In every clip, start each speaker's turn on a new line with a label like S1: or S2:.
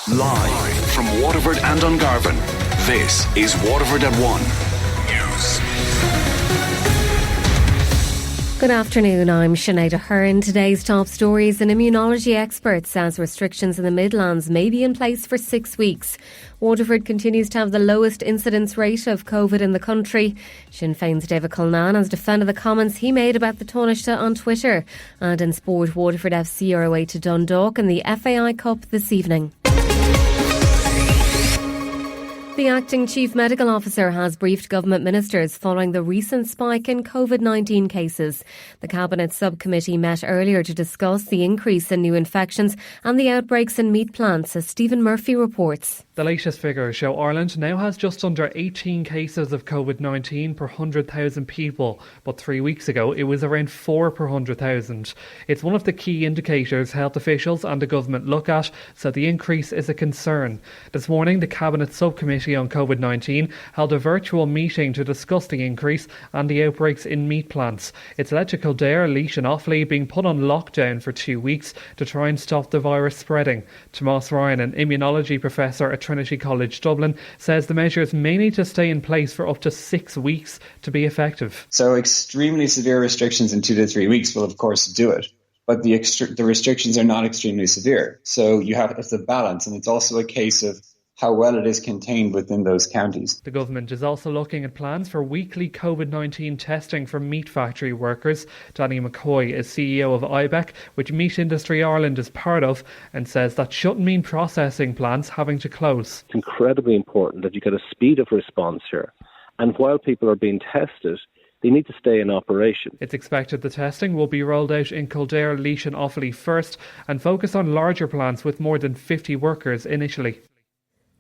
S1: Live from Waterford and Dungarvan, this is Waterford at 1 News.
S2: Good afternoon, I'm Sinead Aherne. Today's top stories: an immunology expert says restrictions in the Midlands may be in place for 6 weeks. Waterford continues to have the lowest incidence rate of COVID in the country. Sinn Féin's David Cullinane has defended the comments he made about the Taoiseach on Twitter. And in sport, Waterford FC are away to Dundalk in the FAI Cup this evening. The acting Chief Medical Officer has briefed government ministers following the recent spike in COVID-19 cases. The Cabinet Subcommittee met earlier to discuss the increase in new infections and the outbreaks in meat plants, as Stephen Murphy reports.
S3: The latest figures show Ireland now has just under 18 cases of COVID-19 per 100,000 people, but 3 weeks ago it was around 4 per 100,000. It's one of the key indicators health officials and the government look at, so the increase is a concern. This morning, the Cabinet Subcommittee on COVID-19 held a virtual meeting to discuss the increase and the outbreaks in meat plants. It's led to Kildare, Laois and Offaly being put on lockdown for 2 weeks to try and stop the virus spreading. Tomás Ryan, an immunology professor at Trinity College Dublin, says the measures may need to stay in place for up to 6 weeks to be effective.
S4: So extremely severe restrictions in 2 to 3 weeks will of course do it. But the restrictions are not extremely severe. So it's a balance, and it's also a case of how well it is contained within those counties.
S3: The government is also looking at plans for weekly COVID-19 testing for meat factory workers. Danny McCoy is CEO of IBEC, which Meat Industry Ireland is part of, and says that shouldn't mean processing plants having to close.
S5: It's incredibly important that you get a speed of response here. And while people are being tested, they need to stay in operation.
S3: It's expected the testing will be rolled out in Kildare, Laois and Offaly first and focus on larger plants with more than 50 workers initially.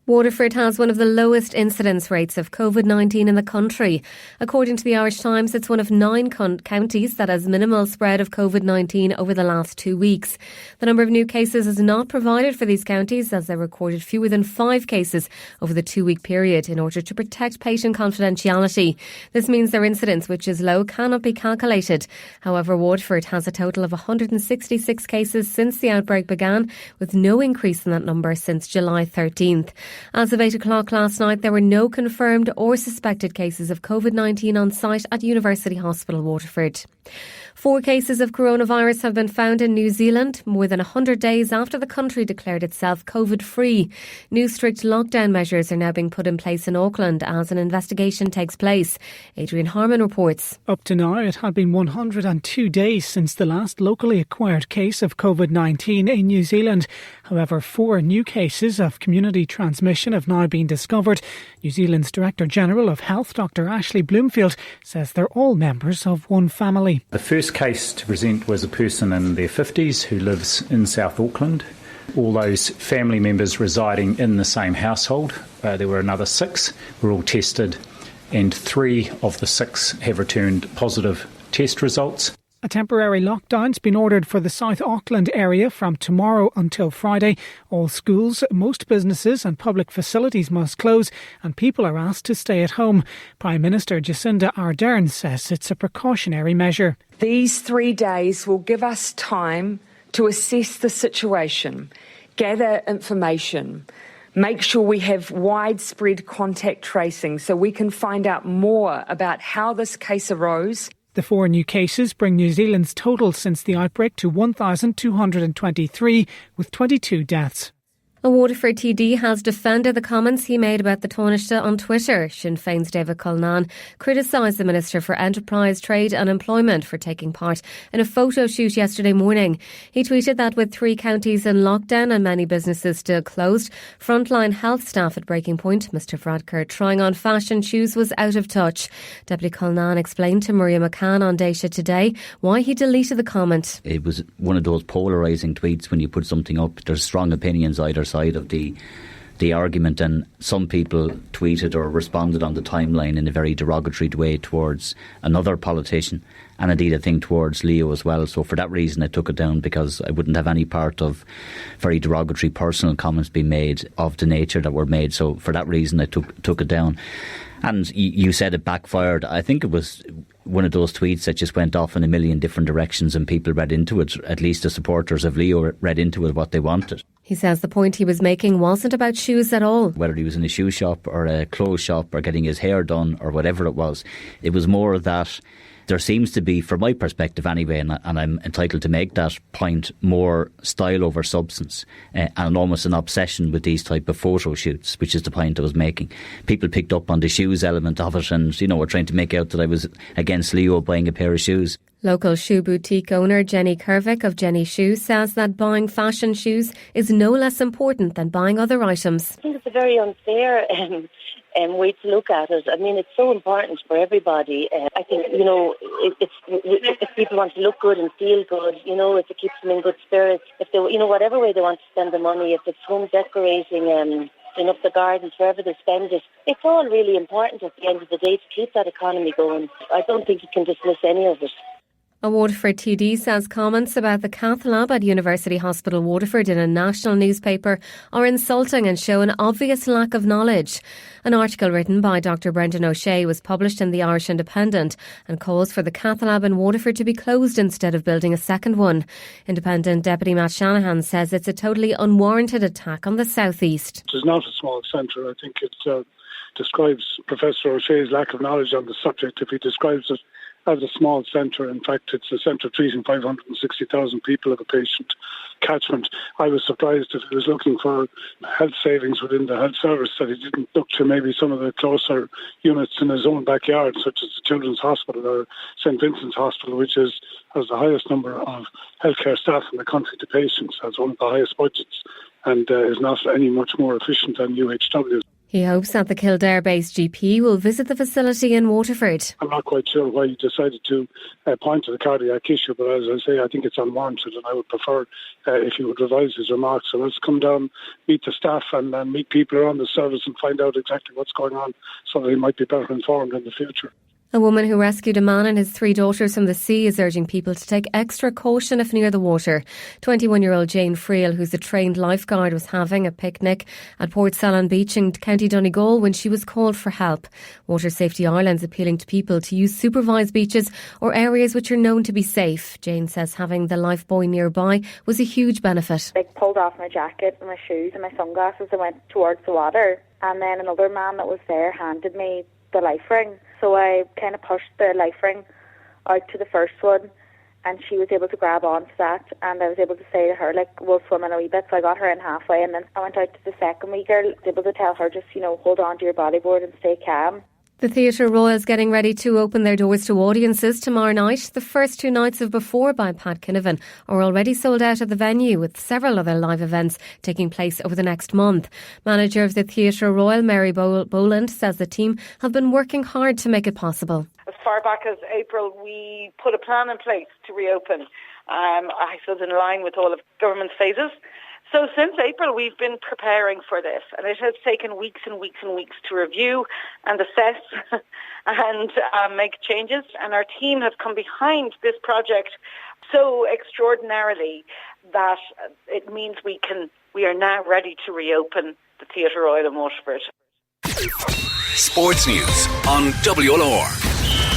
S2: Waterford has one of the lowest incidence rates of COVID-19 in the country. According to the Irish Times, it's one of 9 counties that has minimal spread of COVID-19 over the last 2 weeks. The number of new cases is not provided for these counties, as they recorded fewer than 5 cases over the 2-week period in order to protect patient confidentiality. This means their incidence, which is low, cannot be calculated. However, Waterford has a total of 166 cases since the outbreak began, with no increase in that number since July 13th. As of 8 o'clock last night, there were no confirmed or suspected cases of COVID-19 on site at University Hospital Waterford. 4 cases of coronavirus have been found in New Zealand, more than 100 days after the country declared itself COVID-free. New strict lockdown measures are now being put in place in Auckland as an investigation takes place. Adrian Harmon reports.
S6: Up to now, it had been 102 days since the last locally acquired case of COVID-19 in New Zealand. However, 4 new cases of community transmission have now been discovered. New Zealand's Director General of Health, Dr. Ashley Bloomfield, says they're all members of one family.
S7: The first case to present was a person in their 50s who lives in South Auckland. All those family members residing in the same household. There were another 6 were all tested, and 3 of the 6 have returned positive test results.
S6: A temporary lockdown's been ordered for the South Auckland area from tomorrow until Friday. All schools, most businesses and public facilities must close, and people are asked to stay at home. Prime Minister Jacinda Ardern says it's a precautionary measure.
S8: These 3 days will give us time to assess the situation, gather information, make sure we have widespread contact tracing so we can find out more about how this case arose.
S6: The 4 new cases bring New Zealand's total since the outbreak to 1,223, with 22 deaths.
S2: A Waterford TD has defended the comments he made about the Taoiseach on Twitter. Sinn Féin's David Cullinane criticised the Minister for Enterprise, Trade and Employment for taking part in a photo shoot yesterday morning. He tweeted that with 3 counties in lockdown and many businesses still closed, frontline health staff at breaking point, Mr Varadkar trying on fashion shoes was out of touch. Deputy Cullinane explained to Maria McCann on Daisha today why he deleted the comment.
S9: It was one of those polarising tweets when you put something up. There's strong opinions either side of the argument, and some people tweeted or responded on the timeline in a very derogatory way towards another politician, and indeed I think towards Leo as well. So for that reason I took it down, because I wouldn't have any part of very derogatory personal comments being made of the nature that were made. So for that reason I took it down. And you said it backfired. I think it was one of those tweets that just went off in a million different directions and people read into it, at least the supporters of Leo read into it what they wanted.
S2: He says the point he was making wasn't about shoes at all.
S9: Whether he was in a shoe shop or a clothes shop or getting his hair done or whatever it was more that there seems to be, from my perspective anyway, and I'm entitled to make that point, more style over substance and almost an obsession with these type of photo shoots, which is the point I was making. People picked up on the shoes element of it and, were trying to make out that I was against Leo buying a pair of shoes.
S2: Local shoe boutique owner Jenny Kervick of Jenny Shoes says that buying fashion shoes is no less important than buying other items.
S10: I think it's a very unfair way to look at it. I mean, it's so important for everybody. I think, if people want to look good and feel good, if it keeps them in good spirits, if they, whatever way they want to spend the money, if it's home decorating, doing up the gardens, wherever they spend it, it's all really important at the end of the day to keep that economy going. I don't think you can dismiss any of it.
S2: A Waterford TD says comments about the cath lab at University Hospital Waterford in a national newspaper are insulting and show an obvious lack of knowledge. An article written by Dr Brendan O'Shea was published in the Irish Independent and calls for the cath lab in Waterford to be closed instead of building a second one. Independent Deputy Matt Shanahan says it's a totally unwarranted attack on the South East.
S11: It is not a small centre. I think it describes Professor O'Shea's lack of knowledge on the subject if he describes it as a small centre. In fact, it's a centre treating 560,000 people of a patient catchment. I was surprised if he was looking for health savings within the health service that he didn't look to maybe some of the closer units in his own backyard, such as the Children's Hospital or St Vincent's Hospital, which has the highest number of healthcare staff in the country to patients, has one of the highest budgets, and is not any much more efficient than UHW.
S2: He hopes that the Kildare-based GP will visit the facility in Waterford.
S11: I'm not quite sure why he decided to point to the cardiac issue, but as I say, I think it's unwarranted, and I would prefer if he would revise his remarks. So let's come down, meet the staff and meet people around the service and find out exactly what's going on so that he might be better informed in the future.
S2: A woman who rescued a man and his 3 daughters from the sea is urging people to take extra caution if near the water. 21-year-old Jane Friel, who's a trained lifeguard, was having a picnic at Portsalon Beach in County Donegal when she was called for help. Water Safety Ireland's appealing to people to use supervised beaches or areas which are known to be safe. Jane says having the lifebuoy nearby was a huge benefit.
S12: I pulled off my jacket and my shoes and my sunglasses and went towards the water, and then another man that was there handed me the life ring. So I kind of pushed the life ring out to the first one, and she was able to grab onto that, and I was able to say to her, we'll swim in a wee bit. So I got her in halfway, and then I went out to the second wee girl, was able to tell her just, hold on to your bodyboard and stay calm.
S2: The Theatre Royal is getting ready to open their doors to audiences tomorrow night. The first 2 nights of Before by Pat Kinnivan are already sold out at the venue, with several other live events taking place over the next month. Manager of the Theatre Royal, Mary Boland, says the team have been working hard to make it possible.
S13: As far back as April, we put a plan in place to reopen. I suppose in line with all of government's phases. So since April, we've been preparing for this, and it has taken weeks and weeks and weeks to review and assess and make changes. And our team have come behind this project so extraordinarily that it means we are now ready to reopen the Theatre Royal in Waterford.
S1: Sports news on WLR.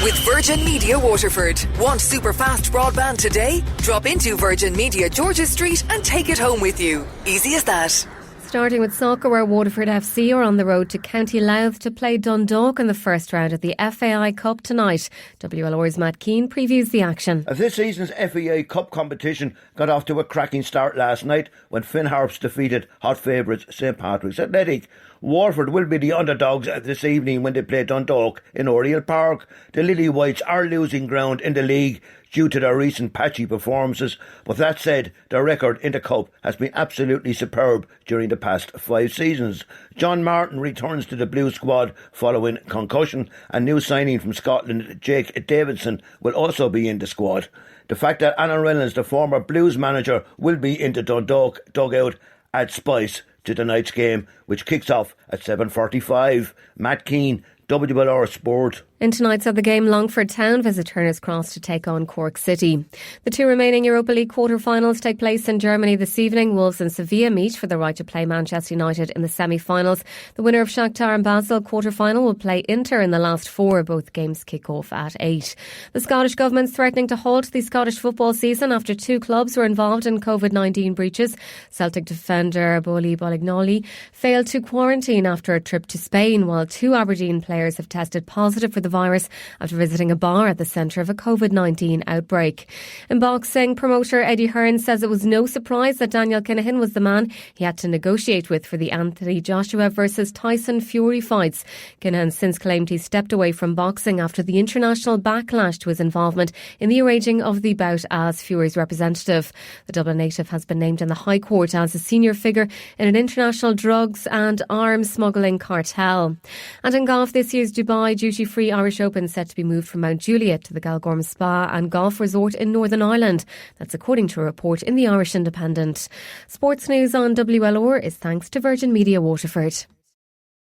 S14: With Virgin Media Waterford. Want super fast broadband today? Drop into Virgin Media George's Street and take it home with you. Easy as that.
S2: Starting with soccer, where Waterford FC are on the road to County Louth to play Dundalk in the first round of the FAI Cup tonight. WLR's Matt Keane previews the action.
S15: This season's FAI Cup competition got off to a cracking start last night when Finn Harps defeated hot favourites St Patrick's Athletic. Waterford will be the underdogs this evening when they play Dundalk in Oriel Park. The Lily Whites are losing ground in the league due to their recent patchy performances, but that said, their record in the Cup has been absolutely superb during the past 5 seasons. John Martin returns to the Blue squad following concussion, and new signing from Scotland Jake Davidson will also be in the squad. The fact that Alan Reynolds, the former Blues manager, will be in the Dundalk dugout adds spice to tonight's game, which kicks off at 7:45. Matt Keane, WLR Sport.
S2: In tonight's other game, Longford Town visit Turner's Cross to take on Cork City. The two remaining Europa League quarter-finals take place in Germany this evening. Wolves and Sevilla meet for the right to play Manchester United in the semi-finals. The winner of Shakhtar and Basel quarter-final will play Inter in the last four. Both games kick off at 8. The Scottish Government's threatening to halt the Scottish football season after two clubs were involved in COVID-19 breaches. Celtic defender Boli Bolignoli failed to quarantine after a trip to Spain, while two Aberdeen players have tested positive for the virus after visiting a bar at the centre of a COVID-19 outbreak. In boxing, promoter Eddie Hearn says it was no surprise that Daniel Kinahan was the man he had to negotiate with for the Anthony Joshua versus Tyson Fury fights. Kinahan since claimed he stepped away from boxing after the international backlash to his involvement in the arranging of the bout as Fury's representative. The Dublin native has been named in the High Court as a senior figure in an international drugs and arms smuggling cartel. And in golf, this year's Dubai duty-free Irish Open set to be moved from Mount Juliet to the Galgorm Spa and Golf Resort in Northern Ireland. That's according to a report in the Irish Independent. Sports news on WLR is thanks to Virgin Media Waterford.